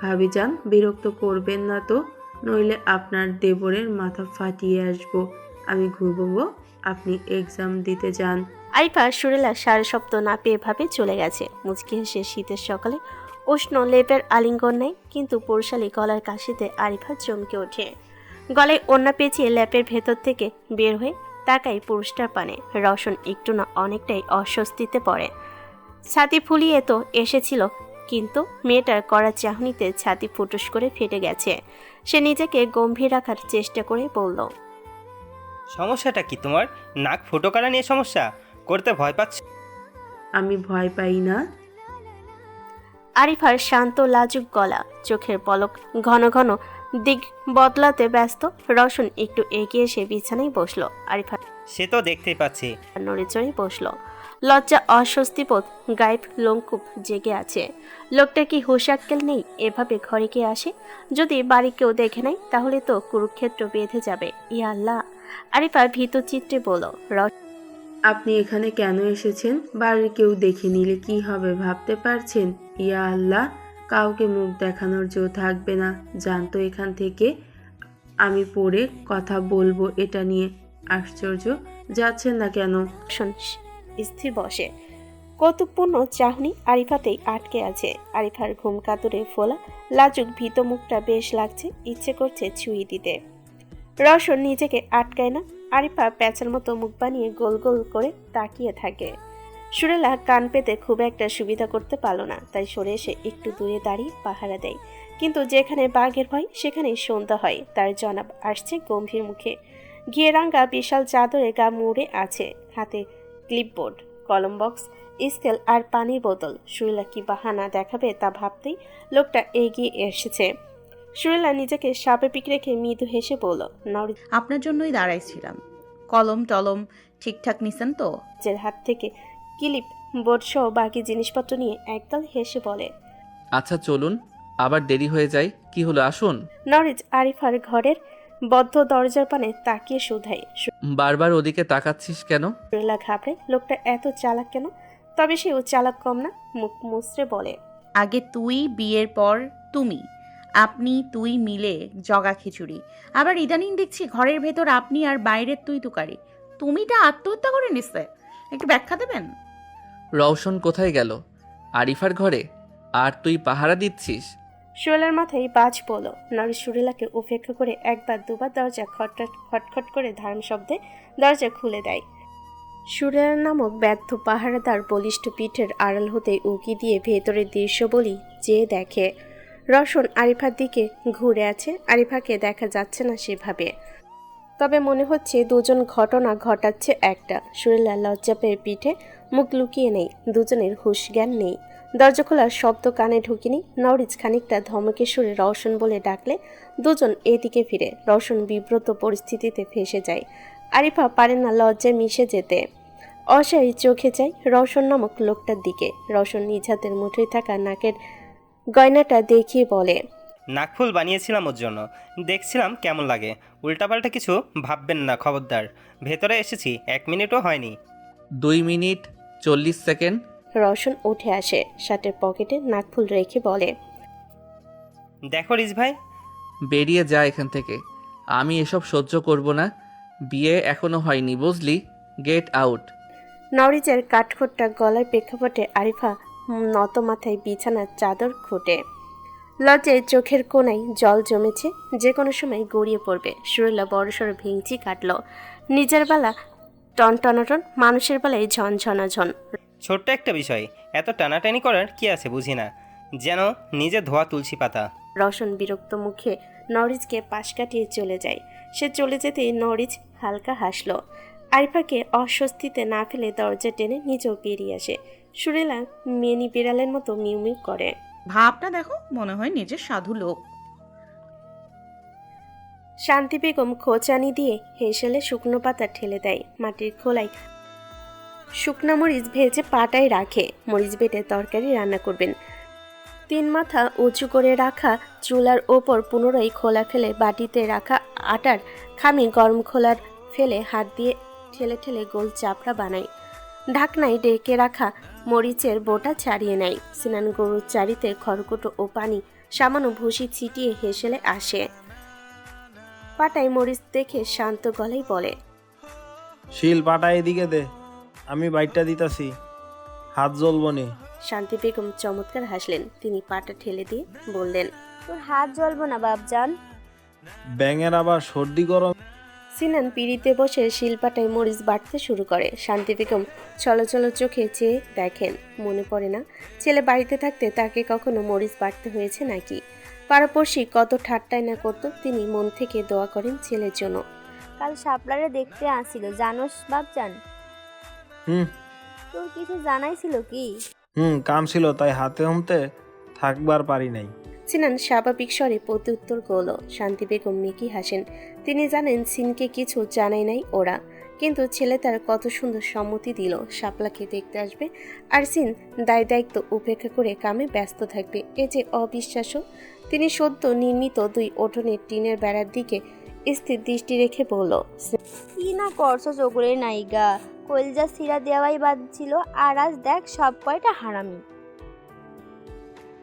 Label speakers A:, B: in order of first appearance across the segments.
A: ভাবিজান, বিরক্ত করবেন না তো, নইলে আপনার দেবরের মাথা ফাটিয়ে আসবো। আমি ঘুমবো, আপনি এক্সাম দিতে যান।
B: আরিফা সুরেলা সারা শব্দ না পেয়ে ভাবে চলে গেছে। মুচকি হেসে শীতের সকালে উষ্ণ লেপের আলিঙ্গন নেয়, কিন্তু পুরুষালী গলার কাশিতে আরিফা চমকে ওঠে। গলায় ওড়না পেঁচিয়ে ল্যাপের ভেতর থেকে বের হয়ে তাকাই পুরুষটার পানে। রওশন একটু না অনেকটাই অস্বস্তিতে পড়ে। ছাতি ফুলিয়ে তো এসেছিল, কিন্তু মেয়েটার করা চাহনিতে ছাতি ফুটুস করে ফেটে গেছে। সে নিজেকে গম্ভীর রাখার চেষ্টা করে বলল,
C: সমস্যাটা কি তোমার? নাক ফুটো করা নিয়ে সমস্যা? করতে ভয় পাচ্ছ?
A: আমি ভয় পাই না।
B: আরিফার শান্ত লাজুক গলা, চোখের পলক ঘন ঘন দিক বদলাতে ব্যস্ত। রওশন একটু এগিয়ে এসে বিছানায় বসলো। আরিফা
C: সে তো দেখতেই পাচ্ছি।
B: নড়ে চড়ে বসলো। লজ্জা অস্বস্তিবোধ গায়েব লোমকূপ জেগে আছে। লোকটা কি হুঁশাক্কেল নেই? এভাবে ঘরে কে আসে? যদি বাড়ি কেউ দেখে নেয় তাহলে তো কুরুক্ষেত্র বেঁধে যাবে। ইয়া আল্লাহ! আরিফা ভীত চিত্রে বলল,
A: আপনি এখানে কেন এসেছেন? বাড়ির কেউ দেখে নিলে কি হবে ভাবতে পারছেন? ইয়া আল্লাহ, কাউকে মুখ দেখানোর জো থাকবে না। জানতো এখান থেকে। আমি পরে কথা বলবো এটা নিয়ে। আশ্চর্য, যাচ্ছেন না কেন?
B: রওশন স্থির বসে। কৌতুকপূর্ণ চাহনি আরিফাতেই আটকে আছে। আরিফার ঘুম কাতুরে ফোলা লাজুক ভীত মুখটা বেশ লাগছে, ইচ্ছে করছে ছুঁয়ে দিতে। রওশন নিজেকে আটকায় না। আরিফা প্যাঁচার মতো মুখ বানিয়ে গোল গোল করে তাকিয়ে থাকে। সুরেলা কান পেতে খুব একটা সুবিধা করতে পারল না, তাই সরে এসে একটু দূরে দাঁড়িয়ে পাহারা দেয়। কিন্তু যেখানে বাঘের ভয় সেখানেই সন্ধ্যা হয়। তার জনাব আসছে গম্ভীর মুখে। ঘিয়ে রাঙ্গা বিশাল চাদরে গা মুড়ে আছে, হাতে ক্লিপবোর্ড, কলম বক্স, স্কেল আর পানির বোতল। সুরেলা কি বাহানা দেখাবে তা ভাবতেই লোকটা এগিয়ে এসেছে। সুরেলা নিজেকে স্বাভাবিক রেখে মৃদু হেসে বলল,
D: আপনার জন্যই দাঁড়াইছিলাম। কলম টলম ঠিকঠাক নিছেন তো?
B: নরিজের হাত থেকে ক্লিপ বোর্ড সহ বাকি জিনিসপত্র নিয়ে একগাল হেসে বলে।
E: আচ্ছা চলুন, আবার দেরি হয়ে যায়। কি হলো, আসুন।
B: নরিজ আরিফার ঘরের বদ্ধ দরজার পানে তাকিয়ে শুধায়।
E: বারবার ওদিকে তাকাচ্ছিস কেন?
B: সুরেলা ঘাবড়ে, লোকটা এত চালাক কেন? তবে সেও চালাক কম না। মুখ মুচড়ে বলে,
D: আগে তুই, বিয়ের পর তুমি, আপনি তুই মিলে জগা খিচুড়ি। আবার ইদানিং দেখছি ঘরের ভেতর আপনি আর বাইরের তুই তুকারি। তুমিটা আত্মহত্যা করে নিচ্ছে। একটু ব্যাখ্যা দেবেন?
E: রওশন কোথায় গেল? আরিফার ঘরে? আর তুই পাহারা দিচ্ছিস?
B: সুরেলার মাথায় বাজ পড়ল। নরিজ সুরেলাকে উপেক্ষা করে একবার দুবার দরজা খটখট করে ধারণ শব্দে দরজা খুলে দেয়। সুরেলা নামক ব্যর্থ পাহারাদার বলিষ্ঠ পিঠের আড়াল হতে উকি দিয়ে ভেতরের দৃশ্য বলি যে দেখে। রওশন আরিফার দিকে ঘুরে আছে। আরিফাকে দেখা যাচ্ছে না সেভাবে, তবে মনে হচ্ছে দুজন ঘটনা ঘটাচ্ছে একটা। সুরেলা লজ্জা পেয়ে পিঠে মুখ লুকিয়ে নেই। দুজনের হুঁশ জ্ঞান নেই। দরজা খোলার শব্দ কানে ঢুকিনি। নরিজ খানিকটা ধমকে সুরে রওশন বলে ডাকলে দুজন এদিকে ফিরে। রওশন বিব্রত পরিস্থিতিতে ফেঁসে যায়। আরিফা পারে না লজ্জায় মিশে যেতে। অসায়ী চোখে চাই রওশন নামক লোকটার দিকে। রওশন নিজ হাতের মুঠোয় থাকা নাকের গয়নাটা দেখিয়ে বলে,
C: নাকফুল বানিয়েছিলাম ওর জন্য, দেখছিলাম কেমন লাগে। উল্টাপাল্টা কিছু ভাববেন না, খবরদার। ভেতরে এসেছি 1 মিনিটও হয়নি।
E: 2 মিনিট 40 সেকেন্ড।
B: রওশন উঠে আসে, শার্টের পকেটে নাকফুল রেখে বলে,
C: দেখো রিজ ভাই।
E: বেরিয়ে যা এখান থেকে। আমি এসব সহ্য করব না। বিয়ে এখনো হয়নি, বুঝলি? Get out.
B: নরিজের কাঠখোট্টা গলার প্রেক্ষাপটে আরিফা নত মাথায় বিছানার চাদর খুঁটে। লজ্জায় চোখের কোণায় জল জমেছে, যে কোনো সময় গড়িয়ে পড়বে। সুরেলা বড়সড় ভেঙচি কাটল। নিজের বেলা টনটনাটন, মানুষের বেলায় ঝনঝনাঝন।
C: ছোট্ট একটা বিষয়, এত টানাটানি করার কি আছে বুঝি না। যেন নিজে ধোয়া তুলসী পাতা।
B: রওশন বিরক্ত মুখে নরিজকে পাশ কাটিয়ে চলে যায়। সে চলে যেতেই নরিজ হালকা হাসল। আরিফাকে অস্বস্তিতে না ফেলে দরজা টেনে নিজেও বেরিয়ে আসে। সুরেলা মেনি বিড়ালের মতো মিউমিউ করে।
D: ভাবটা দেখো, মনে হয় নিজের সাধু লোক।
B: শান্তি বেগম খোঁচানি দিয়ে হেসেলে শুকনো পাতা ঠেলে দেয়। মাটির খোলায় শুকনা মরিচ ভেজে পাটায় রাখে। মরিচ বেটে তরকারি রান্না করবেন। 3 মাথা উঁচু করে রাখা চুলার ওপর পুনরায় খোলা ফেলে বাটিতে রাখা আটার খামি গরম খোলার ফেলে হাত দিয়ে ঠেলে ঠেলে গোল চাপড়া বানায়। ঢাকনায় ডেকে রাখা মরিচের বোটা ছাড়িয়ে নেয়। সিনান গরুর চারিতে খড়কুটো ও পানি সামান্য ভুসি ছিটিয়ে হেসেলে আসে। পাটায় মরিচ দেখে শান্ত গলায় বলে,
F: শিল পাটা এদিকে দে, আমি বাইটটা দিতাছি, হাত জ্বলবো নি।
B: শান্তি বেগম চমৎকার হাসলেন। তিনি পাটা ঠেলে দিয়ে বললেন,
G: তোর হাত জ্বলবো না বাপজান।
F: ব্যাঙের আবার সর্দি গরম।
B: সিনান পিড়িতে বসে শিলপাটায় মরিচ বাটতে শুরু করে। শান্তি বেগম ছলছল চোখে চেয়ে দেখেন। মনে পড়ে না ছেলে বাড়িতে থাকতে তাকে কখনো মরিচ বাটতে হয়েছে নাকি। পাড়াপড়শি কত ঠাট্টায় না করত, তিনি মন থেকে দোয়া করেন ছেলের জন্য।
G: কাল শাপলারে দেখতে আসছিল জানোস বাপজান?
F: হুম
G: তোর কিছু জানাইছিল কি?
F: কাম ছিল তাই হাতে হুমতে থাকবার পারি নাই।
B: সিনান স্বাভাবিক স্বরে প্রত্যুত্তর করল। শান্তি বেগম মেকি হাসেন। তিনি জানেন সিনকে কিছু জানাই নাই ওরা, কিন্তু ছেলে তার কত সুন্দর সম্মতি দিল শাপলাকে দেখতে আসবে, আর সিন দায় দায়িত্ব উপেক্ষা করে কামে ব্যস্ত থাকবে। এ যে অবিশ্বাস্য। তিনি সদ্য নির্মিত 2 উঠোনের টিনের বেড়ার দিকে স্থির দৃষ্টি রেখে বলল,
G: কি না করছো চকুরের নায়িকা, কলজা সিরা দেওয়াই বাদ ছিল, আর আজ দেখ সব কয়টা হারামি।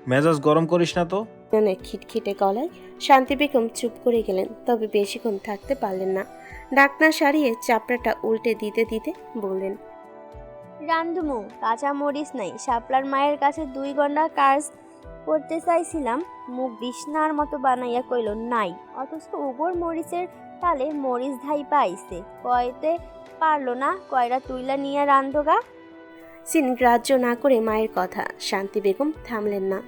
F: মেজাজ গরম করিস না তো।
B: সিনানের খিটখিটে গলায় শান্তি বেগম চুপ করে গেলেন, তবে বেশিক্ষণ থাকতে পারলেন না। ডাকনা সারিয়ে চাপড়াটা উল্টে দিতে দিতে বললেন,
G: রান্ধুমু কাঁচা মরিচ নাই। শাপলার মায়ের কাছে 2 ঘন্টা কাজ করতে চাইছিলাম, মুখ বিছনার মতো বানাইয়া কইল নাই, অথচ উপর মরিচের তালে মরিচ ধাই পাইছে। কয়তে পারলো না, কয়রা তুইলা নিয়ে রান্ধগা।
B: সিন গ্রাহ্য না করে মায়ের কথা। শান্তি বেগম থামলেন না।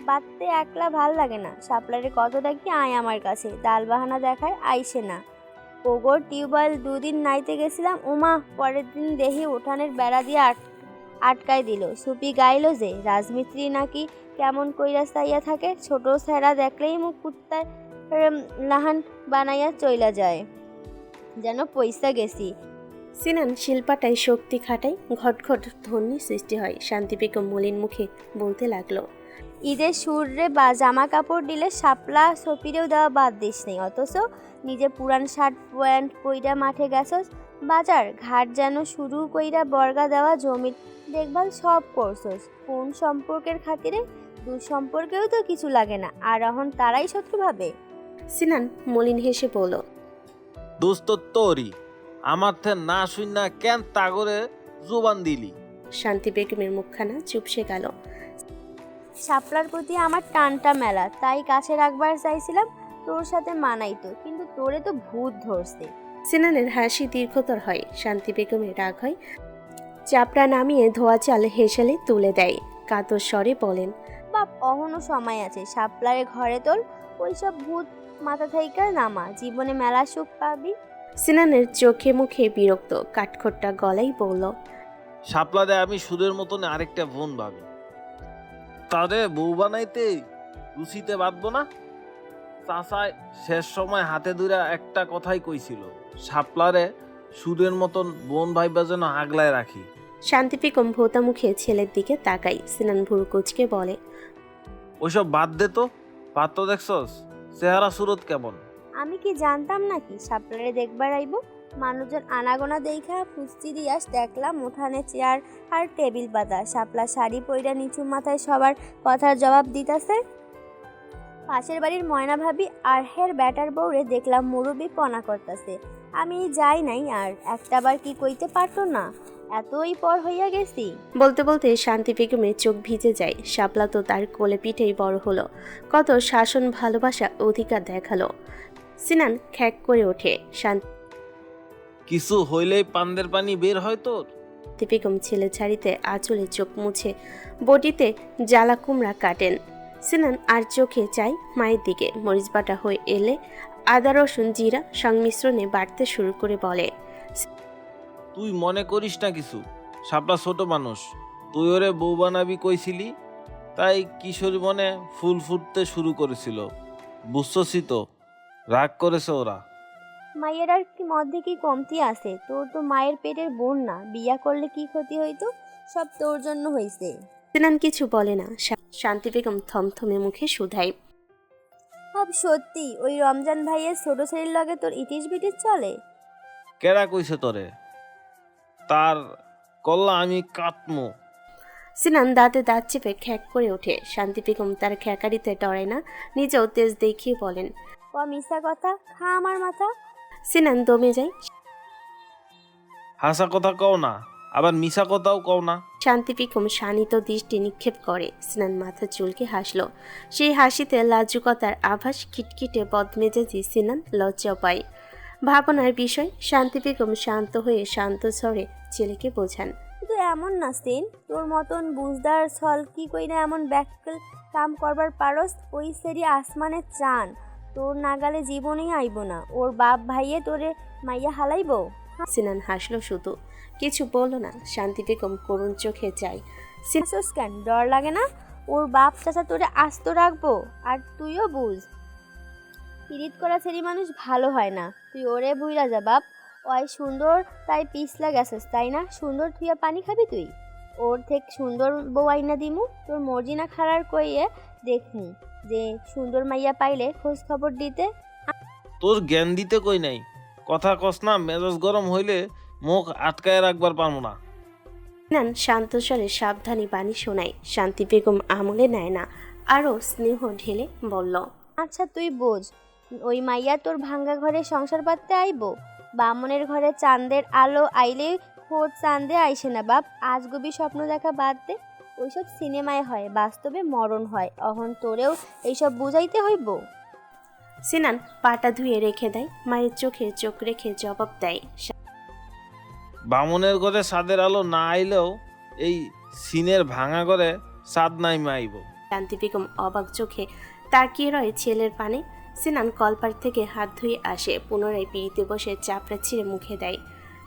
G: বাড়তে একলা ভাল লাগে না। শাপলারে কত ডাকি আয় আমার কাছে, ডাল বাহানা দেখায় আইসে না। ওগোর টিউবওয়েল 2 দিন নাইতে গেছিলাম, উমা পরের দিন দেহি উঠানের বেড়া দিয়ে আটকায় দিল। সুপি গাইল যে রাজমিস্ত্রি নাকি কেমন কইরা চাইয়া থাকে, ছোট ছেঁড়া দেখলেই মুখ কুত্তার লাহান বানাইয়া চইলা যায়, যেন পয়সা গেছি।
B: সিনান শিল্পাটায় শক্তি খাটাই, ঘটঘট ধ্বনি সৃষ্টি হয়। শান্তি বেগম মলিন মুখে বলতে লাগলো,
G: ঈদের সুরে বা জামা কাপড় দিলে শাপলা সপিরেও দেওয়া বাদ দিস নেই, অথচ নিজে পুরান শার্ট প্যান্ট কইরা মাঠে গেছস, বাজার ঘাট যেন শুরু কইরা বর্গা দেওয়া জমির দেখভাল সব করছস। কোন সম্পর্কের খাতিরে? দুঃসম্পর্কেও তো কিছু লাগে না, আর এখন তারাই শত্রু ভাবে।
B: সিনান মলিন হেসে বলল,
F: দোস্ত তোরই, আমার থে না শুন না কেন তাগরে জোবান দিলি।
B: শান্তি বেগমের মুখখানা চুপসে গেল।
G: শাপলার প্রতি আমার টানটা মেলা, তাই কাছে রাখবার চাইছিলাম, তোর সাথে মানাইতো, কিন্তু তোরে তো ভূত ধরছে।
B: সিনানের হাসি দীর্ঘতর হয়। শান্তি বেগমের রাগ হয়। চাপড়া নামিয়ে ধোয়া চাল হেসেলে তুলে দেয়। কাতর স্বরে বলেন,
G: বাপ অহনো সময় আছে, শাপলারে ঘরে তোল, ওইসব ভূত মাথা থাইকা নামা, জীবনে মেলা সুখ পাবি।
B: সিনানের চোখে মুখে বিরক্ত, কাঠখোট্টা গলাই বলল,
F: শাপলারে আমি সুদের মতন আরেকটা বোন ভাবি, তারে বউ বানাইতে রুচিতে বাঁধবো না। চাচায় শেষ সময় হাতে ধরে একটা কথাই কইছিল, শাপলারে সুদের মতন বোন ভাইবা যেন আগলায় রাখি।
B: শান্তি বেগম ভোতা মুখে ছেলের দিকে তাকাই। সিনান ভুরু কুচকে বলে,
F: ওইসব বাদ দে তো, পাত্র দেখছস চেহারা সুরত কেমন।
G: আমি কি জানতাম নাকি শাপলারে দেখবার আইব? মানুষজন আনাগোনা দেখা ফুস্তি দিয়াস দেখলাম উঠানে চেয়ার আর টেবিল পাতা, শাপলা শাড়ি পইরা নিচু মাথায় সবার কথার জবাব দিতাছে। পাশের বাড়ির ময়না ভাবি আর হের ব্যাটার বউরে দেখলাম মুরুবি পনা করতেছে। আমি যাই নাই, আর একটাবার কি কইতে পারতো না, এতই পর হইয়া গেছি।
B: বলতে বলতে শান্তি বেগমের চোখ ভিজে যায়। শাপলা তো তার কোলে পিঠেই বড় হলো, কত শাসন ভালোবাসা অধিকার দেখালো। সিনান খ্যাক করে ওঠে। শান্তি
F: কিছু হইলেই পান্দের পানি বের হয় তোর।
B: বেগম ছেলে ছাড়িতে আঁচলে চোখ মুছে বটিতে জ্বালা কুমড়া কাটেন। সিনান আর চোখে চাই মায়ের দিকে। মরিচ বাটা হয়ে এলে আদা রসুন জিরা সংমিশ্রণে বাটতে শুরু করে বলে,
F: তুই মনে করিস না কিছু, শাপলা ছোট মানুষ, তুই ওরে বউ বানাবি কইছিলি, তাই কিশোরী মনে ফুল ফুটতে শুরু করেছিল, বুঝছসই তো, রাগ করেছে ওরা।
G: মায়ের আর কি মধ্যে কি কমতি আছে? তোর তো মায়ের পেটের বোন না, বিয়া করলে কি ক্ষতি হইতো? সব তোর জন্য হইছে।
B: সিনান কিছু বলে না। শান্তি বেগম থমথমে মুখে শুধায়,
G: সব সত্যি? ওই রমজান ভাইয়ের ছোট ছেলের লগে তোর ইটিস বিটিস চলে?
F: কেরা কইছে তোরে? তার কল্লা আমি কাটমো।
B: সিনান দাঁতে দাঁত চেপে খ্যাক করে ওঠে। শান্তি বেগম তার খ্যাকারিতে ডরে না, নিজেও তেজ দেখিয়ে বলেন।
G: মিশা কথা, খা আমার মাথা।
B: সিনান দমে যায়।
F: হাসা কথা কও না, আবার মিশা কথাও কও না।
B: শান্তি বেগম শানিত দৃষ্টি নিক্ষেপ করে। সিনান মাথা চুলকে হাসল। সেই হাসিতে লাজুকতার আভাস। খিটখিটে বদমেজাজি সিনান লজ্জা পায়। ভাবনার বিষয়। শান্তি বেগম শান্ত হয়ে শান্ত স্বরে ছেলেকে বোঝান।
G: কিন্তু এমন না সিন, তোর মতন বুঝদার ছল কি কইরা এমন ব্যাককেল কাম করবার পারস? ওই সেরি আসমানের চান, তোর নাগালে জীবনেই আইব না। ওর বাপ ভাইয়ে তোরে মাইয়া হালাইব।
B: সিনান হাসল শুধু, কিছু বলল না। শান্তি বেগম করুণ চোখে যায়।
G: হাসোস কেন? ডর লাগে না? ওর বাপ চাচা তোরে আস্ত রাখবো। আর তুইও বুঝ, পিরিত করা ছেড়ি মানুষ ভালো হয় না। তুই ওরে বুইরা যা বাপ। ওই সুন্দর তাই পিছলা গেছস তাই না? সুন্দর থুইয়া পানি খাবি তুই? ওর থেকে সুন্দর বউ আইনা দিমু। তোর মর্জি না খারার কইয়ে দেখমু যে সুন্দর মাইয়া পাইলে খোঁজ খবর দিতে।
F: তোর জ্ঞান দিতে কই নাই, কথা কস না। মেজাজ গরম হইলে মুখ আটকায় রাখবার পারবো না।
B: সিনান শান্ত স্বরে সাবধানী বাণী শোনায়। শান্তি বেগম আমলে নেয় না, আরও স্নেহ ঢেলে বলল।
G: আচ্ছা তুই বোঝ, ওই মাইয়া তোর ভাঙ্গা ঘরে সংসার পাততে আইব? বামনের ঘরে চাঁদের আলো আইলে খোঁজ চাঁদে আইসে না বাপ। আজগুবি স্বপ্ন দেখা বাদ দে। ওইসব সিনেমায় হয়, বাস্তবে মরণ হয়। অহন তোরেও এইসব বুঝাইতে হইব?
B: সিনান পাটা ধুয়ে রেখে দেয়। মায়ের চোখে চোখ রেখে জবাব দেয়।
F: বামনের ঘরে চাঁদের আলো না আইলেও এই সিনের ভাঙা ঘরে চাঁদ নাই আইব।
B: শান্তি বেগম অবাক চোখে তাকিয়ে রয় ছেলের পানে। সিনান কলপার থেকে হাত ধুয়ে আসে, পুনরায় পিড়িতে বসে চাপড়া ছিঁড়ে মুখে দেয়।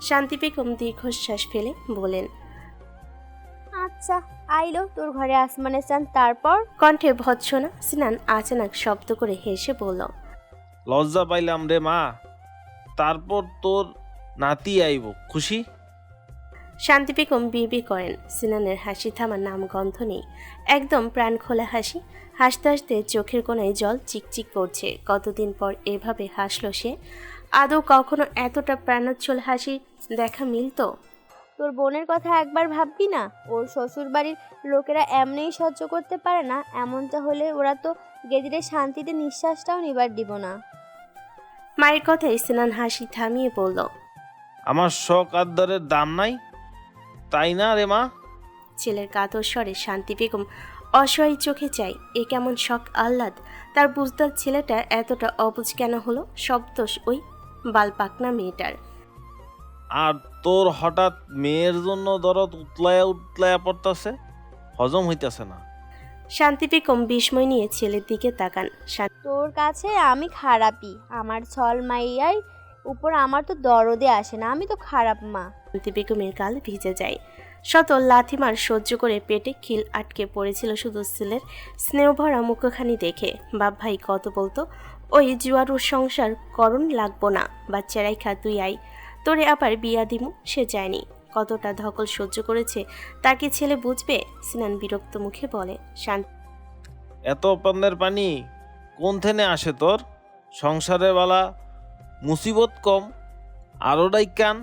B: শান্তি বেগম দীর্ঘশ্বাস ফেলে বলেন।
G: আচ্ছা আইলো তোর ঘরে আসমানের চাঁদ। তারপর
B: কণ্ঠে ভৎসনা। সিনান আচানক শব্দ করে হেসে বলল।
F: লজ্জা পাইলাম রে মা। তারপর তোর নাতি আইব, খুশি?
B: শান্তি বেগম বিড়বি করেন। সিনানের হাসি থামার নাম গন্ধ নেই। একদম প্রাণ খোলা হাসি। হাসতে হাসতে চোখের কোণায় জল চিকচিক করছে। কতদিন পর এভাবে হাসল সে। আদৌ কখনো এতটা প্রাণোচ্ছল হাসি দেখা মিলতো?
G: তোর বোনের কথা একবার ভাববি না? ওর শ্বশুর বাড়ির লোকেরা এমনিই সহ্য করতে পারে না। এমনটা হলে ওরা তো গেদিরে শান্তিতে নিঃশ্বাসটাও নিবার দিব না।
B: মায়ের কথায় সিনান হাসি থামিয়ে বলল।
F: আমার শখ আদরের দাম নাই, তাই না রে মা?
B: ছেলের কাতর স্বরে শান্তি বেগম অসহায় চোখে চাই। এ কেমন শখ আহ্লাদ! তার বুঝদার ছেলেটা এতটা অবুঝ কেন হলো? সব দোষ ওই বালপাকনা মেয়েটার।
F: আর তোর হঠাৎ মেয়ের জন্য দরদ উতলায়া উতলায়া পড়তাছে, হজম হইতাছে না।
B: শান্তি বেগম বিস্ময় নিয়ে ছেলের দিকে তাকান।
G: তোর কাছে আমি খারাপই। আমার ছল মাইয়াই উপর আমার তো দরদে আসে না। আমি তো খারাপ মা।
B: শান্তি বেগমের গাল ভিজে যায়। শত লাথিমার সহ্য করে পেটে খিল আটকে পড়েছিল শুধু ছেলের স্নেহভরা মুখখানি দেখে। বাপ ভাই কত বলতো, ওই জুয়ারুর সংসার করণ লাগবো না, বাচ্চারাই খা, তুই আই, তোরে আবার বিয়া দিমু। সে যায়নি। কতটা ধকল সহ্য করেছে তাকে ছেলে বুঝবে? সিনান বিরক্ত মুখে বলে।
F: এত পান্নের পানি কোন থেনে আসে তোর? সংসারে বালা মুসিবত কম, আরো ডাইকান।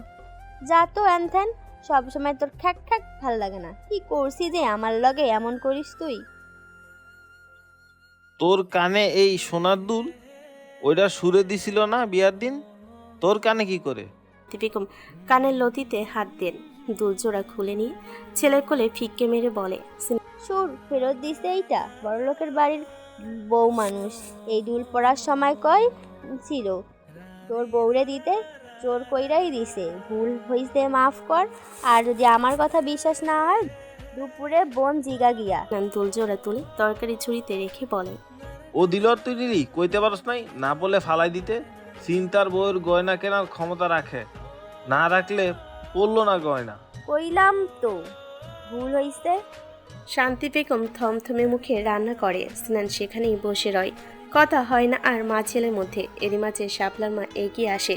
G: যা তো এনথেন, সবসময় তোর খ্যাক খ্যাক ভাল লাগে না। কি করছি যে আমার লগে এমন করিস তুই?
F: তোর কানে এই সোনার দুল ওইটা সুরে দিছিল না বিয়ার দিন? তোর কানে কি করে?
B: বেগম কানের লতিতে হাত দেন। দুলজোড়া খুলে নিয়ে ছেলের কোলে ফিক্কে মেরে বলে।
G: সুর ফেরত দিছে এইটা? বড়লোকের বাড়ির বউ মানুষ এই দুল পড়ার সময় কয় ছিল তোর বউরে দিতে, জোর কইরাই দিছে। ভুল হইছে মাফ কর। আর যদি আমার কথা বিশ্বাস না হয় দুপুরে বোন জিগা গিয়া।
B: দুলজোড়া তুলে তরকারি ঝুড়িতে রেখে বলে।
F: ও দিল আর তুই দিলি? কইতে পারস নাই? না বলে ফালাই দিতে। চিন্তার বউয়ের গয়না কেনার ক্ষমতা রাখে, না রাখলে পড়লো না গয়না।
G: কইলাম তো ভুল হইছে।
B: শান্তি বেগম থমথমে মুখে রান্না করে। সিনান সেখানেই বসে রয়। কথা হয় না আর মা ছেলের মধ্যে। এরই মাঝে শাপলার মা এগিয়ে আসে।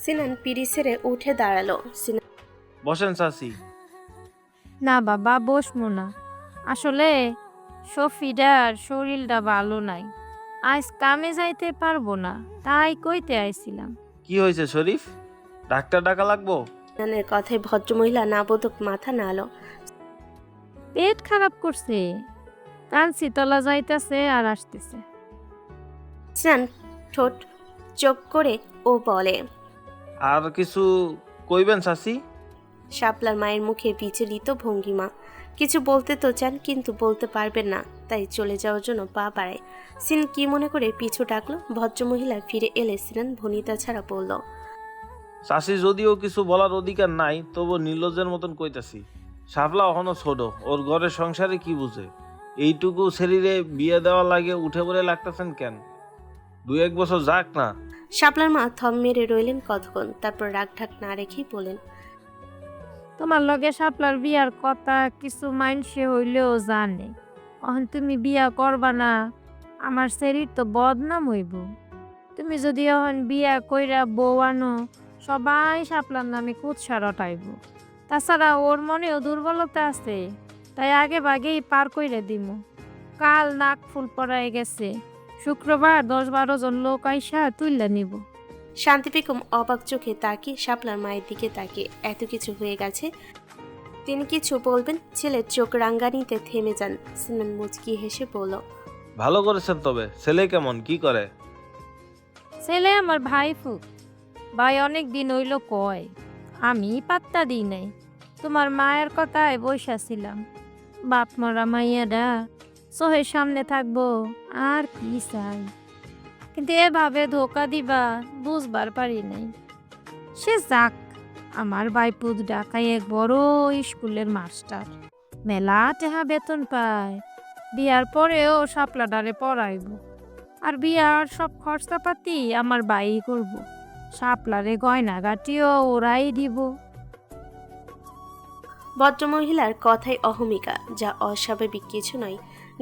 B: সিনান পিড়ি ছেড়ে উঠে দাঁড়ালো। সিনান
F: বসেন চাচি।
H: না বাবা, বসমু না। আসলে সফিডার শরীরটা ভালো নাই, আজ কামে যাইতে পারবো না, তাই কইতে আইছিলাম।
F: কি হয়েছে শরীফ? ডাক্তার ডাকা লাগবো?
B: সিনানের কথায় ভদ্রমহিলা নাবোধক মাথা নাড়ল।
H: পেট খারাপ করছে। কাঞ্চিতলা যাইতেছে আর আসতেছে।
B: সিনান ঠোঁট চোখ করে ও বলে।
F: আর কিছু কইবেন চাচি?
B: শাপলার মায়ের মুখে বিচলিত ভঙ্গিমা। কিছু বলতে তো চান কিন্তু বলতে পারবেন না, তাই চলে যাওয়ার জন্য পা বাড়ায়। সিন কি মনে করে পিছু ডাকলো। ভদ্রমহিলা ফিরে এলে সিনান ভনিতা ছাড়া বলল।
F: চাচি যদিও কিছু বলার অধিকার নাই, তবু নির্লজ্জের মতন কইতাছি। শাপলা এখনো ছোট, ওর ঘরের সংসারে কি বুঝে? এইটুকু শরীরে বিয়ে দেওয়া লাগে উঠে পড়ে লাগতেছেন কেন? 2-1 বছর যাক না।
B: শাপলার মা থম মেরে রইলেন কতক্ষণ, তারপর রাগ ঢাক না রেখেই বলেন।
H: তোমার লগে শাপলার বিয়ার কথা কিছু মাইনসে হইলেও জানে। অহন তুমি বিয়া করবা না, আমার শরীর তো বদনাম হইব। তুমি যদি অহন বিয়া কইরা বউ আনো, সবাই শাপলার নামে কুৎসা রটাইব। তাছাড়া ওর মনেও দুর্বলতা আছে, তাই আগে ভাগেই পার কইরা দিমু। কাল নাক ফুল পড়ায় গেছে, শুক্রবার 10-12 জন লোক আইসা তুইলা নিব।
B: শান্তি বেগম অবাক চোখে তাকিয়ে শাপলার মায়ের দিকে তাকিয়ে এত কিছু হয়ে গেছে, তিনি কিছু বলবেন, ছেলের চোখ রাঙ্গানিতে থেমে যান। সিনান মুচকি হেসে বলল।
F: ভালো করেছেন। তবে ছেলে কেমন, কি করে?
H: ছেলে আমার ভাই ফুক। ভাই অনেক দিন হইল কয়, আমি পাত্তা দিই নাই। তোমার মায়ের কথায় বইসাছিলাম। বাপ মরা মাইয়াডা চোখের সামনে থাকবো, আর কি চাই। কিন্তু এভাবে ধোকা দিবা বুঝবার পারি নাই। সে যাক, আমার বাইপুত ঢাকায় এক বড় স্কুলের মাস্টার, মেলা টেহা বেতন পায়। বিয়ার পরেও শাপলাডারে পড়াইব, আর বিয়ার সব খরচাপাতি আমার বাই করব। শাপলারে গয়নাগাটিও ওরাই দিব।
B: ভদ্রমহিলার কথায় অহমিকা, যা অস্বাভাবিক কিছু নয়।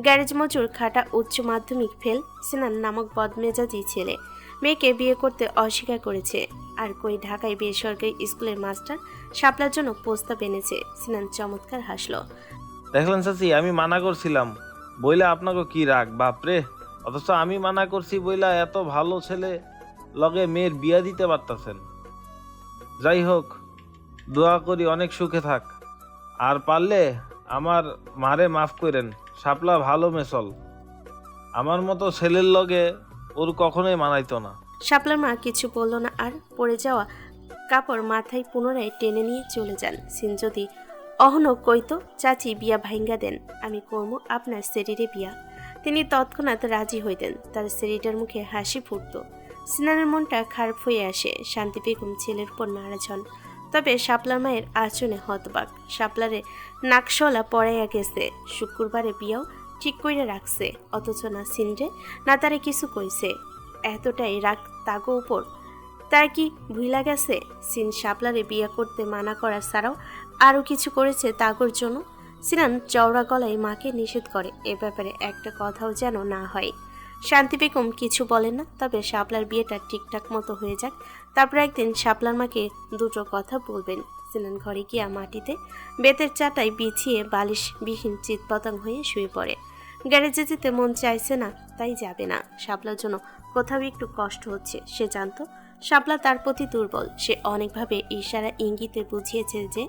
B: গ্যারেজ মজুর, খাটা উচ্চ মাধ্যমিক ফেল সিনান নামক বদমেজাজি ছেলে মেয়েকে বিয়ে করতে অস্বীকার করেছে। আর কই ঢাকায় বেসরকারি স্কুলের মাস্টার শাপলার জন্য প্রস্তাব এনেছে। সিনান চমৎকার হাসলো।
F: দেখলেন চাচি, আমি মানা করছিলাম বইলা আপনাকে কি রাগ বাপরে। অথচ আমি মানা করছি বইলা এত ভালো ছেলে লগে মেয়ের বিয়া দিতে পারতাছেন। যাই হোক, দোয়া করি অনেক সুখে থাক। আর পারলে আমার মারে মাফ করেন। শাপলা ভালো মেসল, আমার মতো ছেলের লগে ওর কখনোই মানাইতো না।
B: শাপলার মা কিছু বলল না, আর পড়ে যাওয়া কাপড় মাথায় পুনরায় টেনে নিয়ে চলে যান। সিন যদি অহনো কইতো, চাচি বিয়া ভাইঙ্গা দেন, আমি করবো আপনার শরীরে বিয়া, তিনি তৎক্ষণাৎ রাজি হইতেন। তার শরীরটার মুখে হাসি ফুটত। সিনানের মনটা খারাপ হয়ে আসে। শান্তি বেগম ছেলের উপর নারাজ হন, তবে শাপলার মায়ের আচরণে হতবাক। শাপলারে নাকশলা পড়াইয়া গেছে, শুক্রবারে বিয়াও ঠিক কইরা রাখছে, অথচ না সিনরে না তারে কিছু কইছে। এতটাই রাগ তাগো উপর, তার কি ভুইলা গেছে সিন শাপলারে বিয়া করতে মানা করা ছাড়াও আরও কিছু করেছে তাগোর জন্য। সিনান চওড়া গলায় মাকে নিষেধ করে এ ব্যাপারে একটা কথাও যেন না হয়। শান্তি বেগম কিছু বলেন না, তবে শাপলার বিয়েটা ঠিকঠাক মতো হয়ে যাক, তারপর একদিন শাপলার মাকে দুটো কথা বলবেন। সিনান ঘরে গিয়া মাটিতে বেতের চাটাই বিছিয়ে বালিশবিহীন চিৎপতাং হয়ে শুয়ে পড়ে। গ্যারেজে যেতে মন চাইছে না, তাই যাবে না। শাপলার জন্য কোথাও একটু কষ্ট হচ্ছে, সে জানতো শাপলা তার প্রতি দুর্বল। সে অনেকভাবে ইশারা ইঙ্গিতে বুঝিয়েছে যে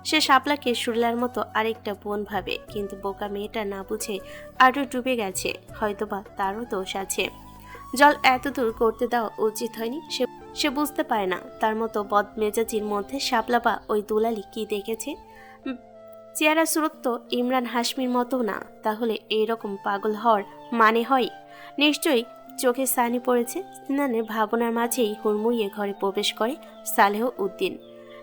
B: সে শাপলাকে সুরলার মতো আরেকটা বোন ভাবে, কিন্তু বোকা মেয়েটা না বুঝে আরও ডুবে গেছে। হয়তোবা তারও দোষ আছে, জল এত দূর করতে দেওয়া উচিত হয়নি। সে বুঝতে পারে না তার মতো বদমেজাজির মধ্যে শাপলা বা ওই দুলালি কি দেখেছে। চেহারা সুরত তো ইমরান হাশমির মতো না, তাহলে এইরকম পাগল হওয়ার মানে হয় নিশ্চয়ই চোখে সানি পড়েছে। সিনানের ভাবনার মাঝেই হুড়মুড়িয়ে ঘরে প্রবেশ করে সালেহ উদ্দিন।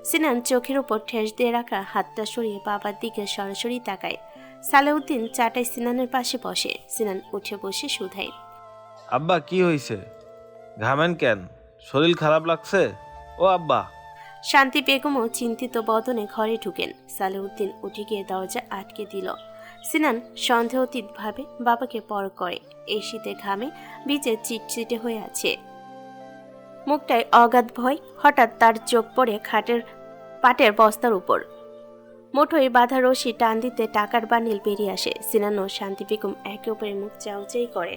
B: সিনান চোখের উপর ঠেস দিয়ে রাখা হাতটা সরিয়ে বাবার দিকে সরাসরি তাকায়। সালেহউদ্দিন চাটাই সিনানের পাশে বসে। সিনান উঠে বসে শুধায়,
F: আব্বা কি হয়েছে? ঘামেন কেন? শরীর খারাপ লাগছে? ও আব্বা।
B: শান্তি বেগমও চিন্তিত বদনে ঘরে ঢুকেন। সালেহউদ্দিন উঠে গিয়ে দরজা আটকে দিল। সিনান সন্দেহতীতভাবে বাবাকে পর করে। এই শীতে ঘামে ভিজে চিটচিটে হয়ে আছে, মুখটায় অগাধ ভয়। হঠাৎ তার চোখ পড়ে পাটের বস্তার উপর। মুঠোয় বাঁধা রশি টান দিতে টাকার বান্ডিল বেরিয়ে আসে। সিনান ও শান্তি বেগম একে অপরের মুখ চাউচাই করে।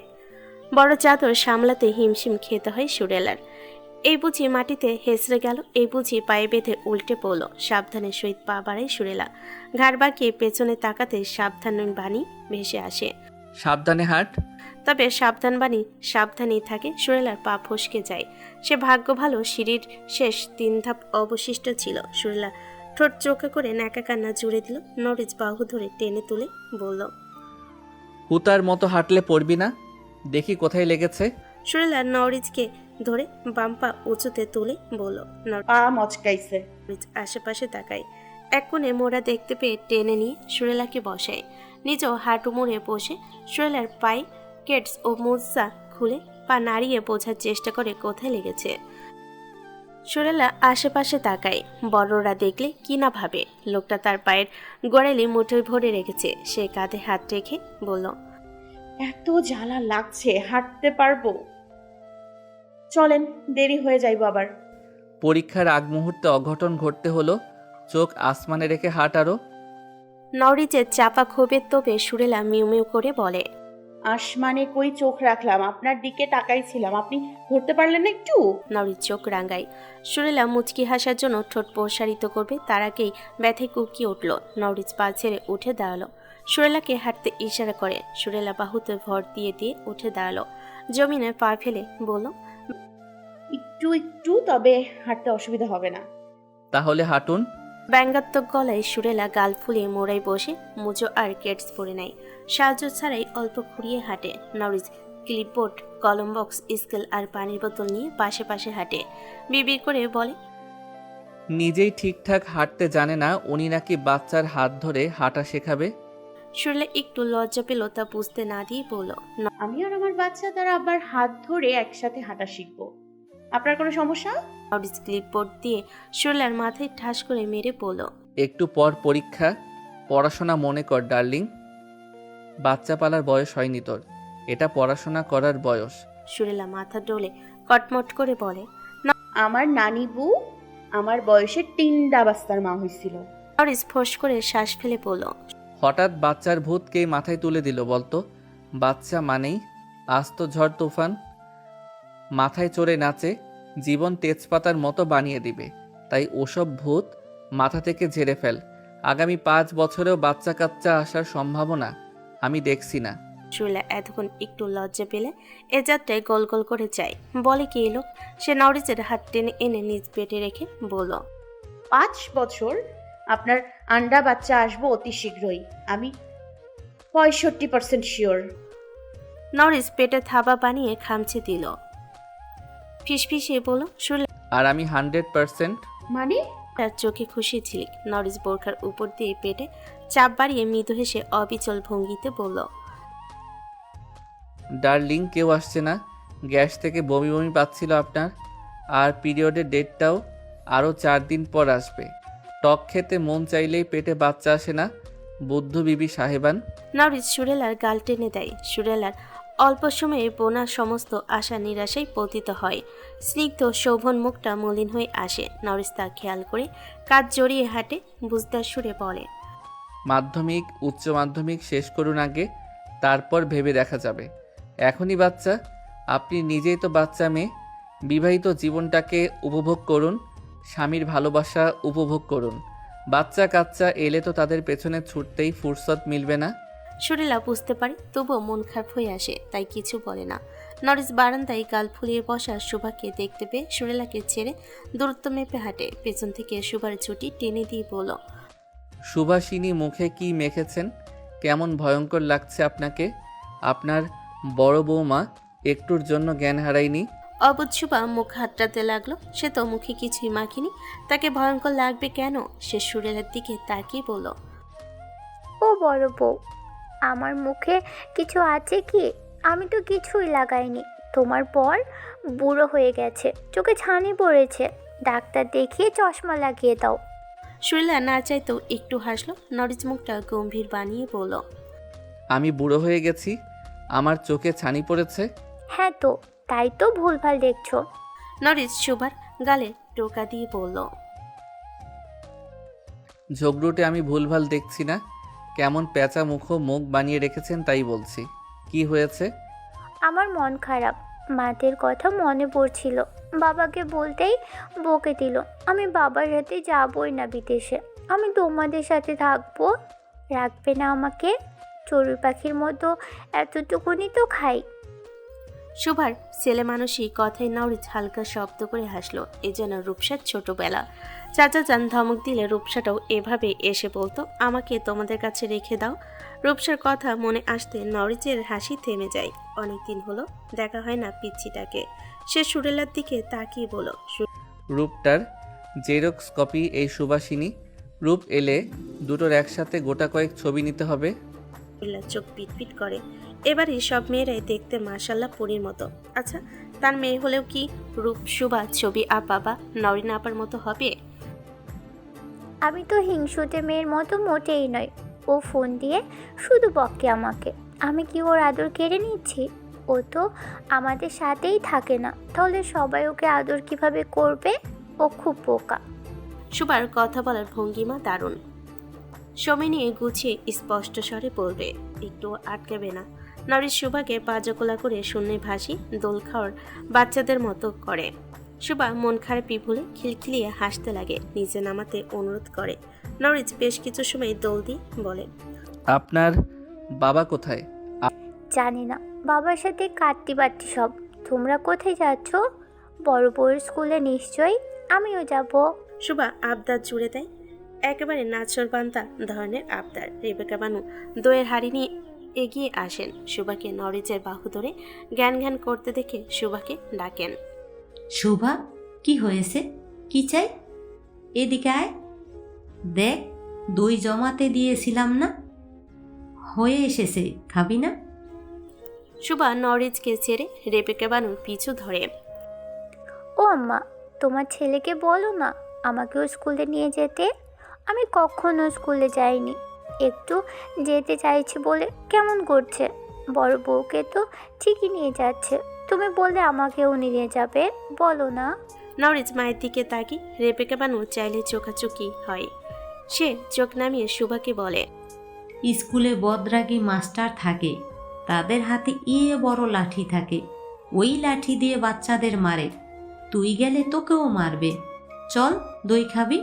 B: বড় চাদর সামলাতে হিমশিম খেতে হয় সুরেলার। এই বুঝি মাটিতে হেসড়ে গেল, এই বুঝি পায়ে বেঁধে উল্টে পড়ল। সাবধানে সহিত পা বাড়ায় সুরেলা। ঘাড় বাঁকিয়ে পেছনে তাকাতে সাবধান বাণী ভেসে আসে।
E: সাবধানে হাঁট।
B: তবে সাবধান বাণী সাবধানেই থাকে, সুরেলার পা ফসকে যায়। সে ভাগ্য ভালো সিঁড়ির শেষ 3 ধাপ অবশিষ্ট ছিল। সুরেলা ঠোঁট চোখা করে ন্যাকা কান্না জুড়ে দিল। নরিজ বাহু ধরে টেনে তুলে বলল,
E: হুতার মতো হাঁটলে পড়বি না। দেখি কোথায় লেগেছে।
B: সুরেলা নরিজকে ধরে বাম পা উঁচুতে তুলে বলল।
D: পা মচকাইছে।
B: নরিজ আশেপাশে তাকায়। এক কোণে মোড়া দেখতে পেয়ে টেনে নিয়ে সুরেলাকে বসায়। নিজেও হাঁটু মুড়ে বসে সুরেলার পায়ে কেটস ও মোজা খুলে পা নাড়িয়ে বোঝার চেষ্টা করে কোথায় লেগেছে। সুরেলা আশেপাশে তাকায়। বড়রা দেখলে কি না ভাবে। লোকটা তার পায়ের গোড়ালি মুঠোয় ভরে রেখেছে। সে কাঁধে হাত রেখে বলল,
D: এত জ্বালা লাগছে, হাঁটতে পারবো? চলেন, দেরি হয়ে যাইব আবার।
E: পরীক্ষার আগ মুহূর্তে অঘটন ঘটতে হলো। চোখ আসমানে রেখে হাঁট আরো।
B: নরিজের চাপা ক্ষোভের তোপে সুরেলা মিউ মিউ করে বলে,
D: আসমানে কই চোখ রাখলাম, আপনার দিকে তাকাইছিলাম, আপনি ধরতে পারলেন না একটু?
B: নরিজ চোখ রাঙায়। সুরেলা মুচকি হাসার জন্য ঠোঁট প্রসারিত করবে, তার আগেই ব্যথায় কুকিয়ে উঠল। নরিজ পা ছেড়ে উঠে দাঁড়ালো। সুরেলাকে হাঁটতে ইশারা করে। সুরেলা বাহুতে ভর দিয়ে দিয়ে উঠে দাঁড়ালো। জমিনে পা ফেলে বলল,
D: একটু একটু, তবে হাঁটতে অসুবিধা হবে না।
E: তাহলে হাঁটুন।
B: ব্যঙ্গাত্মক গলায় সুরেলা গাল ফুলিয়ে মোড়ায় বসে মুজো আর কেটস পরে নেয়। সাহায্য ছাড়াই অল্প খুঁড়িয়ে হাঁটে। নরিজ ক্লিপবোর্ড, কলম বক্স, স্কেল আর পানির বোতল নিয়ে পাশে পাশে হাঁটে। বিবির করে বলে,
E: নিজেই ঠিকঠাক হাঁটতে জানে না, উনি নাকি বাচ্চার হাত ধরে হাঁটা শেখাবে।
B: সুরেলা একটু লজ্জা পেল, তা বুঝতে না দিয়ে বলল,
D: আমি আর আমার বাচ্চা তারা আবার হাত ধরে একসাথে হাঁটা শিখবো। আপনার কোনো সমস্যা?
B: নরিজ ক্লিপবোর্ড দিয়ে সুরেলার মাথায় ঠাস করে মেরে বলল,
E: একটু পর পরীক্ষা, পড়াশোনা মনে কর ডার্লিং। বাচ্চা পালার বয়স হয়নি তোর, এটা পড়াশোনা করার বয়স।
B: সুরেলা মাথা ডোলে কটমট করে বলে,
D: আমার নানি বউ আমার বয়সে 3 বাস্তার মা হয়েছিল।
B: নরিজ ফোঁস করে শ্বাস ফেলে বলল,
E: হঠাৎ বাচ্চার ভূত কে মাথায় তুলে দিল বলতো? বাচ্চা মানেই আস্ত ঝড় তুফান, মাথায় চড়ে নাচে, জীবন তেজপাতার মতো বানিয়ে দিবে। তাই ওসব ভূত মাথা থেকে ঝেড়ে ফেল। আগামী 5 বছরেও বাচ্চা কাচ্চা আসার সম্ভাবনা আমি দেখছি না।
B: সুরেলা এতক্ষণ একটু লজ্জা পেলে এ যাত্রায় গোল গোল করে চায়। বলে কি এলো? সে নরিজের হাত টেনে এনে নিজ পেটে রেখে বলল,
D: 5 বছর আপনার আন্ডা বাচ্চা আসবো অতি শীঘ্রই, আমি 65% শিওর।
B: নরিজ পেটে থাবা বানিয়ে খামচে দিল। ফিসফিসিয়ে বলল, সুরেলা
E: আর আমি 100%।
D: মানে?
B: তার চোখে খুশি ঝিলিক। নরিজ বোরখার উপর দিয়ে পেটে চাপ বাড়িয়ে মৃদু হেসে অবিচল ভঙ্গিতে বলল,
E: ডার্লিং কেউ আসছে না। গ্যাস থেকে বমি বমি পাচ্ছিল আপনার। আর পিরিয়ডের ডেটটাও আরও 4 দিন পর আসবে। টক খেতে মন চাইলেই পেটে বাচ্চা আসে না, বুদ্ধ বিবি সাহেবান।
B: নরিজ সুরেলার গাল টেনে দেয়। সুরেলার অল্প সময়ে বোনা সমস্ত আশা নিরাশায় পতিত হয়। স্নিগ্ধ শোভন মুখটা মলিন হয়ে আসে। নরিজ তা খেয়াল করে কাজ জড়িয়ে হাঁটে, বুঝদার সুরে বলে,
E: মাধ্যমিক উচ্চ মাধ্যমিক শেষ করুন আগে, তারপর ভেবে দেখা যাবে। এখনই বাচ্চা, আপনি নিজেই তো বাচ্চা মেয়ে। বিবাহিত জীবনটাকে উপভোগ করুন, স্বামীর ভালোবাসা উপভোগ করুন। বাচ্চা কাচ্চা এলে তো তাদের পেছনে ছুটতেই ফুরসত মিলবে না।
B: সুরেলা বুঝতে পারে, তবুও মন খারাপ হয়ে আসে, তাই কিছু বলে না। নরিজ বারান্দায় গাল ফুলিয়ে বসা সুভাকে দেখতে পেয়ে সুরেলাকে ছেড়ে দূরত্ব মেপে হাঁটে। পেছন থেকে সুভার ছুটি টেনে দিয়ে বলল,
E: সুভাষিনী মুখে কি মেখেছেন? কেমন ভয়ঙ্কর লাগছে আপনাকে। আপনার বড় বৌমা একটুর জন্য জ্ঞান হারায়নি।
B: অবুঝ সুভা মুখ হাতটাতে লাগলো। সে তো মুখে কিছুই মাখিনি, তাকে ভয়ঙ্কর লাগবে কেন? সে সুরেলার দিকে তাকিয়ে বলল,
I: ও বড় বউ, আমার মুখে কিছু আছে কি? আমি তো কিছুই লাগাইনি। তোমার বর বুড়ো হয়ে গেছে, চোখে ছানি পড়েছে, ডাক্তার দেখিয়ে চশমা লাগিয়ে দাও।
B: সুরেলা না চাইতেও একটু হাসলো। নরিজ মুখটা গম্ভীর বানিয়ে বলল,
E: আমি বুড়ো হয়ে গেছি? আমার চোখে ছানি পড়েছে?
I: হ্যাঁ তো, তাই তো ভুলভাল দেখছো।
B: নরিজ সুভার গালে টোকা দিয়ে বলল,
E: ঝগড়ুটে আমি ভুলভাল দেখছি না। কেমন প্যাঁচা মুখ বানিয়ে রেখেছেন তাই বলছি। কি হয়েছে?
I: আমার মন খারাপ, মাদের কথা মনে পড়ছিল, বাবাকে বলতেই বকে দিল। আমি বাবার সাথে যাবই না বিদেশে, আমি তোমাদের সাথে থাকবো। রাখবে না আমাকে? চড়ুই পাখির মতো এতটুকুনি তো খাই।
B: সুভার ছেলে মানুষই কথায় নরিচ হালকা শব্দ করে হাসলো। এ যেন রূপসার ছোটবেলা। চাচা যান ধমক দিলে রূপসাটাও এভাবে এসে বলতো, আমাকে তোমাদের কাছে রেখে দাও। রূপসার কথা মনে আসতে নরিচের হাসি থেমে যায়। অনেকদিন হলো দেখা হয় না পিচ্ছিটাকে। সে সুরেলার দিকে তাকিয়ে বলল,
E: রূপটার জেরক্স কপি এই সুবাসিনী। রূপ এলে দুটোর একসাথে গোটা কয়েক ছবি নিতে হবে।
B: সুরেলা চোখ পিটপিট করে। এবারে সব মেয়েরাই দেখতে মাশাল্লাহ পরীর মতো। আচ্ছা, তার মেয়ে হলেও কি রূপ সুবা ছবি আপা বা নরিন আপার মতো হবে?
I: আমি তো হিংসুটে মেয়ের মতো মোটেই নয়। ও ফোন দিয়ে শুধু বকে আমাকে। আমি কি ওর আদর কেড়ে নিচ্ছি? ও তো আমাদের সাথেই থাকে না, তাহলে সবাই ওকে আদর কিভাবে করবে? ও খুব বোকা।
B: সুবার কথা বলার ভঙ্গিমা দারুণ। সময় নিয়ে গুছিয়ে স্পষ্ট স্বরে বলবে, একটু আটকাবে না। নরিস সুবাকে পাজকোলা করে শূন্যে ভাসি দোল খাওয়ার বাচ্চাদের মতো করে। সুবা মন খারাপই ভুলে খিলখিলিয়ে হাসতে লাগে, নিচে নামাতে অনুরোধ করে। নরিস বেশ কিছু সময় দোল দিয়ে বলে,
E: আপনার বাবা কোথায়?
I: জানি না, বাবার সাথে কাটতি বাটতি সব। তোমরা কোথায় যাচ্ছ? বড় বউয়ের স্কুলে নিশ্চয়ই। আমিও যাব।
B: সুবা আবদার জুড়ে দেয়, একেবারে নাচরবান্তা ধরনের আবদার। রেবেকা বানু দইয়ের হাড়ি নিয়ে এগিয়ে আসেন। সুবাকে নরিচের বাহু ধরে জ্ঞান জ্ঞান করতে দেখে সুবাকে ডাকেন,
J: শোভা, কি হয়েছে? কি চাই? এদিকে আয়, দেখ দই জমাতে দিয়েছিলাম না, হয়ে এসেছে, খাবি না?
B: সুবা নরিচকে ছেড়ে রেবেকা বানুর পিছু ধরে।
I: ও আম্মা, তোমার ছেলেকে বলো না আমাকেও স্কুলে নিয়ে যেতে। আমি কখনো স্কুলে যাইনি, একটু যেতে চাইছি বলে কেমন করছে। বড় বউকে তো ঠিকই নিয়ে যাচ্ছে, তুমি বললে আমাকেও নিয়ে যাবে, বলো না।
B: নরিচ মায়ের দিকে তাকি। রেবেকা বানু চাইলে চোখাচোখি হয়। সে চোখ নামিয়ে সুবাকে বলে,
J: স্কুলে বদরাগী মাস্টার থাকে, তাদের হাতে বড় লাঠি থাকে, ওই লাঠি দিয়ে বাচ্চাদের মারে। তুই গেলে তোকেও মারবে। চল, দই খাবি?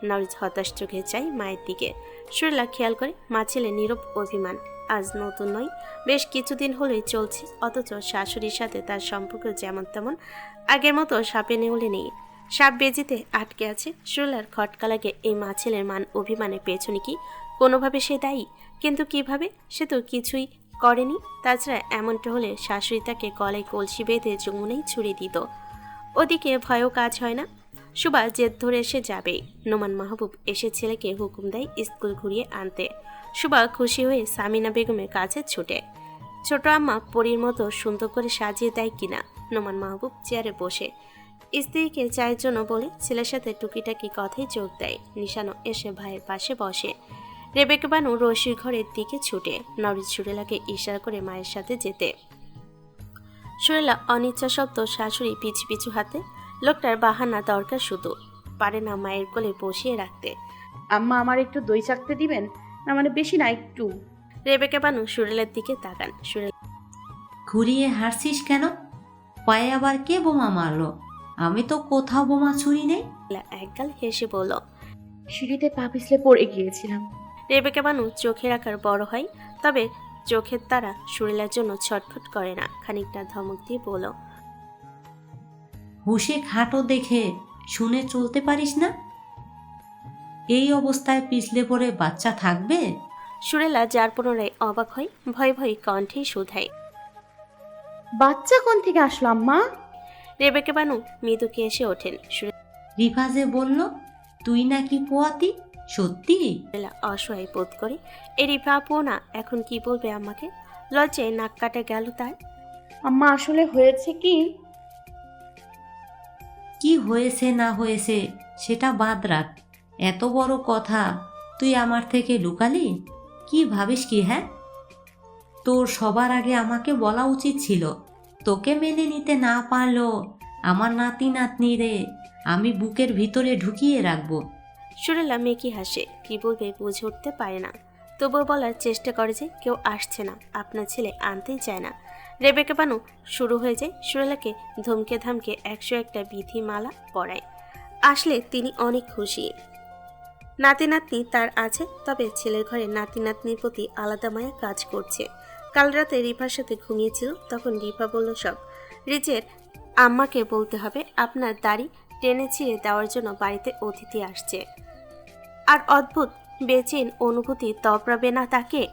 B: নরিচ হতাশ চোখে চাই মায়ের দিকে। সুরেলা খেয়াল করে মা ছেলে নীরব অভিমান। আজ নতুন নয়, বেশ কিছুদিন হলেই চলছে, অথচ শাশুড়ির সাথে তার সম্পর্ক যেমন তেমন আগের মতো সাপে নেউলে নেই। সাপ বেজিতে আটকে আছে। সুরেলার খটকা লাগে এই মা ছেলের মান অভিমানের পেছনে কি কোনোভাবে সে দায়ী? কিন্তু কিভাবে? সে তো কিছুই করেনি। তাছাড়া এমনটা হলে শাশুড়ি তাকে গলায় কলসি বেঁধে যমুনায় ছুড়ে দিত। ওদিকে ভয়ও কাজ হয় না। সুবা জেদ ধরে এসে যাবেই। নোমান মাহবুব এসে ছেলেকে হুকুম দেয় স্কুল ঘুরিয়ে আনতে। সুবা খুশি হয়ে সামিনা বেগমের কাছে ছুটে। ছোট আম্মা পরীর মতো সুন্দর করে সাজিয়ে দেয় কিনা। নোমান মাহবুব চেয়ারে বসে স্ত্রীকে চায়ের জন্য বলে ছেলের সাথে টুকিটাকি কথায় যোগ দেয়। নিশানো এসে ভাইয়ের পাশে বসে। রেবেকা বানু রশির ঘরের দিকে ছুটে। নরিচ সুরেলাকে ইশারা করে মায়ের সাথে যেতে। সুরেলা অনিচ্ছা শব্দ শাশুড়ি পিছু পিছু হাতে। লোকটার বাহানা দরকার, শুধু পারে না মায়ের কোলে বসিয়ে রাখতে।
K: আম্মা, আমার একটু দই চাকতে দিবেন? না মানে বেশি না, একটু।
B: রেবেকা বানু সুরেলার দিকে তাকান। সুরেলা,
J: ঘুরিয়ে হারছিস কেন? পায়ে আবার কে বোমা মারলো? আমি তো কোথাও বোমা ছুরি নেই।
B: একগাল হেসে বলল,
K: সিঁড়িতে পা পিছলে পড়ে গিয়েছিলাম।
B: রেবেকা বানু চোখের আকার বড় হয়, তবে চোখের তারা সুরেলার জন্য ছটফট করে না। খানিকটা ধমক দিয়ে বলল,
J: হুশে খাটো দেখে শুনে চলতে পারিস না? এই অবস্থায় পিছলে পড়ে বাচ্চা থাকবে?
B: সুরেলা যার পুনরায় অবাক হয়, ভয় ভয় কণ্ঠেই শুধায়,
K: বাচ্চা কোন থেকে আসলো আম্মা?
B: রেবেকা বানু মৃদুকে এসে ওঠেন।
J: রিফাজে বলল তুই নাকি পোয়াতি, সত্যি?
B: সুরেলা অসহায় বোধ করে। এরই ভাবও না, এখন কি বলবে আমাকে। লজ্জায় নাক কাটা গেল তার।
K: আম্মা, আসলে হয়েছে কি?
J: কি হয়েছে না হয়েছে সেটা বাদ রাখ। এত বড় কথা তুই আমার থেকে লুকালি? কি ভাবিস কি? হ্যাঁ, তোর সবার আগে আমাকে বলা উচিত ছিল। তোকে মেনে নিতে না পারলো আমার নাতি নাতনি রে আমি বুকের ভিতরে ঢুকিয়ে রাখবো।
B: সুরেলা মেকি হাসে, কি বলবে বুঝে উঠতে পারে না। তবুও বলার চেষ্টা করে যে কেউ আসছে না, আপনার ছেলে আনতেই চায় না। রেবেকা বানু শুরু হয়ে যায় সুরেলাকে ধমকে ধামকে 101টা বিধিমালা পড়ায়। আসলে তিনি অনেক খুশি। নাতি নাতনি তার আছে, তবে ছেলের ঘরে নাতি নাতনির প্রতি আলাদা মায়া কাজ করছে। কাল রাতে রিফার সাথে ঘুমিয়েছিল, তখন রিফা বলল সব। রিজের আম্মাকে বলতে হবে আপনার দাড়ি টেনে ছিঁড়ে দেওয়ার জন্য বাড়িতে অতিথি আসছে। আর অদ্ভুত বেচেন অনুভূতি তবরাবে না তাকে।